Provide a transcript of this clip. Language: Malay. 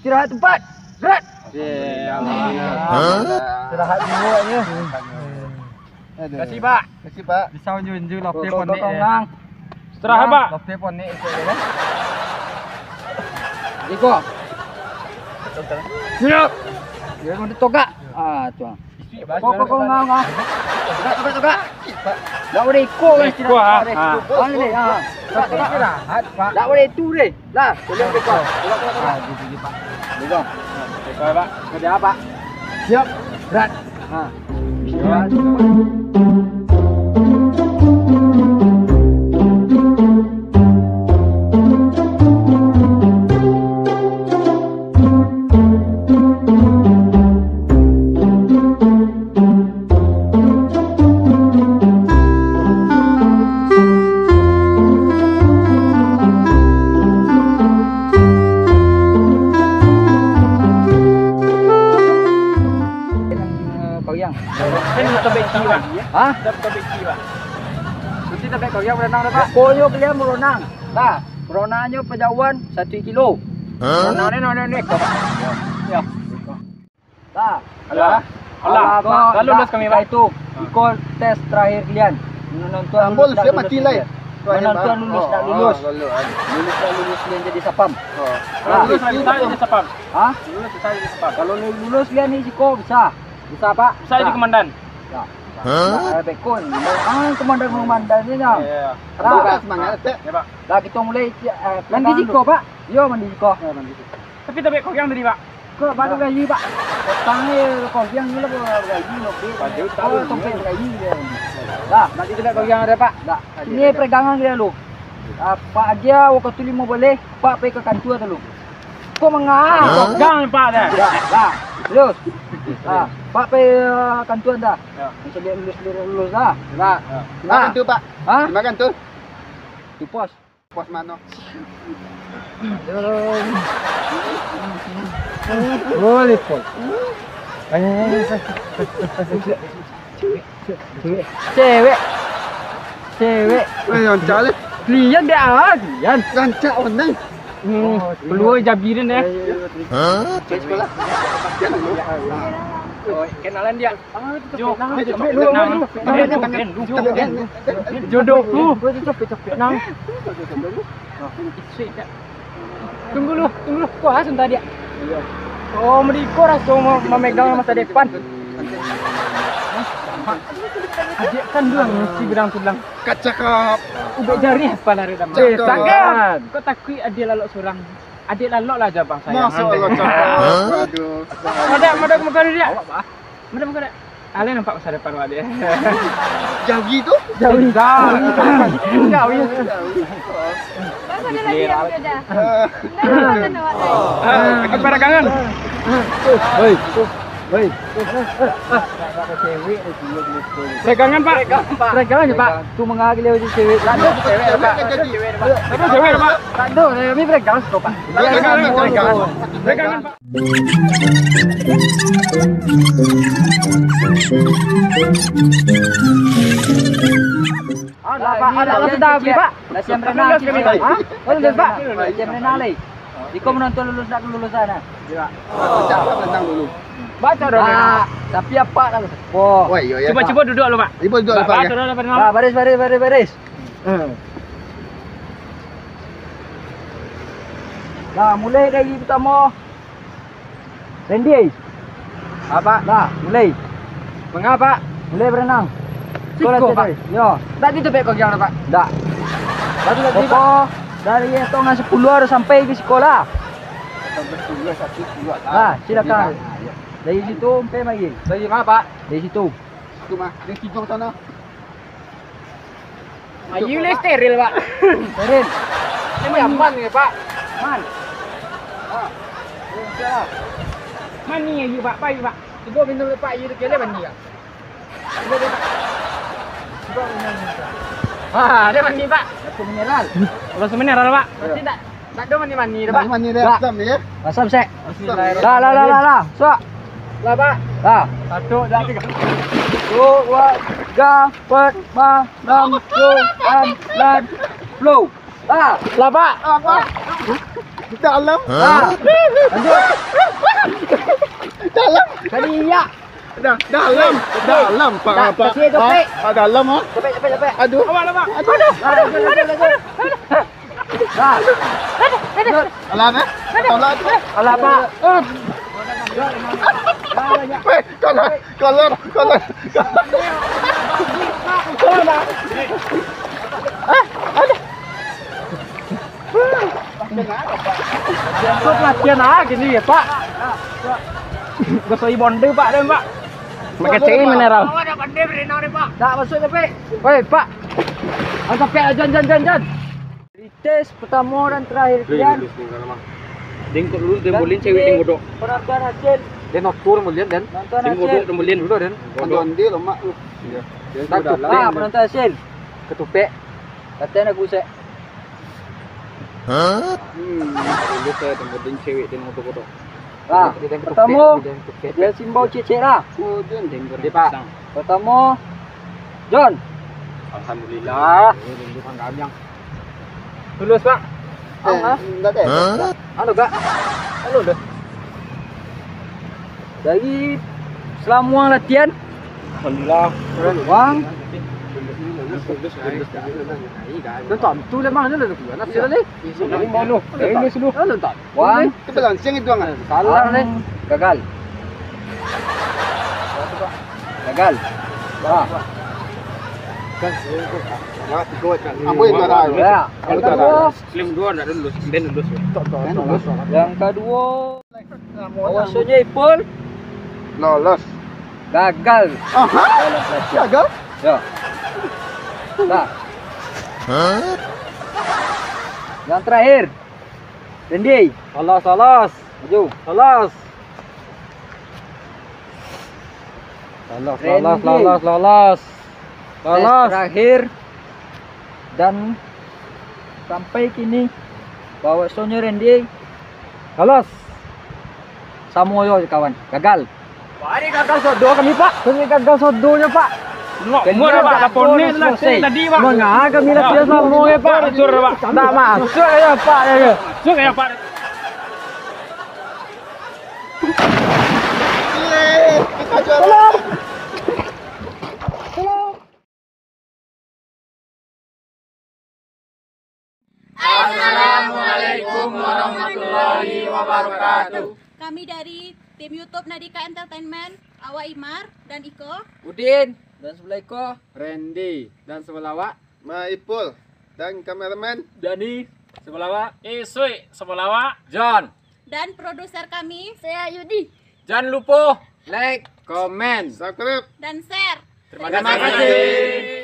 Istirahat tempat. Gerak. Istirahat dulu aja. Kasih Pak. Kasih Pak. Bisa unjuk lop Kau telepon ni. nang. Istirahat Pak. Lop telepon ni ikut kan. Iko. Siap. Dia mau ditogak. Ah, tuan. Kau ngau. Togak. Tak boleh ikut kan istirahat. Ah, ni ah. Istirahat Pak. Tak boleh itu deh. Lah, boleh ikut. Togak. Gitu Pak. Iko. Baik Pak. Kerja apa? Siap. Berat. Ha. Istirahat. Kan tebik Pak. Hah? Tebik Pak. Nanti tebik kau yang berenang dah Pak. Pokoknya kalian berenang. Dah. Berenangnya penjauhan 1 kilo. Berenang ni Pak. Ya. Dah. Allah. Dah lulus kami Pak. Itu ikut tes terakhir kalian. Menonton Ambul saya mati lain. Menonton lulus tak lulus. Lulus tak lulus kalian jadi sapam. Lulus saya jadi sapam. Hah? Lulus saya jadi sapam. Kalau lulus kalian ni siko bisa. Bisa Pak. Saya jadi komandan. Ya. Bekon. Komandan ni nya. Ya. Semangat semangat. Ya Pak. Dah kita mulai mandi siko Pak. Yo mandi siko. Tapi tebik kau yang tadi Pak. Kau baru gaji Pak. Tangnya kau yang ni lah gaji lebih. Oh, topeng gaji dia. Dah, nanti tebik kau yang ada Pak. Dah. Ini pegangan dia lu. Pak aja waktu 5 boleh, Pak pergi ke kantor dulu. Kau mengah. Jangan Pak dah. Dah. Terus. Pak pergi kantor dah. Ya. Macam dia lulus dah. Nah, makan tu Pak. Ha? Makan tu. Tu pos. Pos mana? Boleh pos. Cewek. Rancak le. Klien dia klien. Rancak orang. Peluang jabirin deh. Cek sekolah. Kenalan dia. Jom. Jodohku. Nang. Tunggu lu. Kuah sebentar dia. Oh, mereka rasa memegang masa depan. Adik kan bilang si bilang tulang. Kacakap. Ubek jari apa lari dah. Cakap. Kau takut adik lalok seorang. Adik lalok lah jabang saya. Masuk Allah cakap. Aduh. Ada muka dia. Ada muka dia. Ale nampak masa depan adik. Jauh gitu? Jauh. Jauh ya. Masa dia lagi yang beda. Dah mana Peregangan. Hei. Peregangan Pak. Peregangan Pak. Tu mengagil lewat cewek. Ada cewek Pak. Apa cewek Pak? Tak ada, kami peregangan Pak. Peregangan Pak. Ada sudah beli Pak. Dah siap berenang. Hah? Lulus Pak. Siap berenang lagi. Iko menonton lulus tak lulus sana. Cakap tentang dulu. Baca dong. Tapi apa nak? Oh. Woi, yo ya. Coba duduk dulu Pak. Ibu duduk Pak. Baca dulu Pak. Baris. Nah, mulai dari pertama. Randy. Apa? Nah, mulai. Mengapa? Mulai berenang. Siko Pak. Yo. Tadi tu Pak kau yang Pak. Tak. Baru lagi Pak. Dari hitungan 10 harus sampai ke sekolah. Sampai 10 1 2. Silakan. Dari situ sampai lagi. Dari mana Pak? Dari situ. Itu mah, di tidur sana. Ayu le steril Pak. Steril. Ini aman ni Pak. Man. Mani ayu Pak, pai Pak. Cuba minum Pak ayu dia le mani ya. Cuba dia Pak. Cuba minum. Dia mani Pak. Aku mineral. Kalau semineral Pak. Berarti tak ada mani dah Pak. Mani dia asam ya. Asam sek. Lah. Sok. Lah Pak. Lah. 1 2 3. 2 3 4 5 6 7 8 10. Lah. Lah Pak. Apa? Dalam. Lanjut. Dalam. Kali ya. Dalam. Dalam Pak. Dah, Pak. kasih topik. Dalam ah. Cepet. Aduh. Awak. Aduh. Dah. Alah eh. Tolak tu. Alah Pak. Weh, kolor. Masuk latihan gini ya Pak. Gosoi bonde Pak dan Pak. Pakai cek mineral. Awak dah pandai berenang ni Pak. Tak masuk tapi. Woi Pak. Sampai jan. Tes pertama dan terakhir kian. Dengkot dulu, dembolin cewek dengkodok. Penonton hasil. Dia nak tur dembolin dan. Penonton Dengkodok hasil. dembolin dulu dan. Tonton dia lemak tu. Tak tupek. Penonton hasil. Ketupek. Katanya aku usik. Dulu saya dembolin cewek dengkodok. Lah, pertama dia simbau cecek lah. Oh, dia dengkor. Dia Pak. Pertama John. Alhamdulillah. Ini kan gamyang. Lulus Pak. Enggak ada. Anu gak? Anu dah. Dari selama latihan Alhamdulillah. Wang. Nó tỏm tu lên mang nó là được nó xíu đi. Ini mau lu. Ini sulu. Nó tỏm. Wang. Itu balancing itu enggak? Salah nih. Gagal. Gagal. Wah. Ya, ikut. Apa itu ada? Ya. Yang kedua. Slim dua enggak lulus. Ben lulus. Yang kedua. Awasnya Ipul. Lolos. Gagal. Gagal? Ya. Nah. Yang terakhir. Randy. Salas. Maju. Salas. Tes terakhir dan sampai kini bawa Sonya Randy Salas. Samoyo kawan gagal. Pak, ini gagal sodo kami Pak. Kami gagal sodonya Pak. Umur Pak, lapor ni tadi Pak. Mengapa kami latihan sama ya Pak? Jujur Pak. Tak masuk ya Pak ya. Masuk ya Pak. Kita juara. Assalamualaikum warahmatullahi wabarakatuh. Kami dari tim YouTube Nadika Entertainment, Awak Imar dan Iko. Udin dan sebelah Iko. Randy dan sebelah Wak. Maipul dan kameramen Dani sebelah Wak. Isui sebelah Wak. John. Dan produser kami, saya Yudi. Jangan lupa like, comment, subscribe. Dan share. Terima kasih.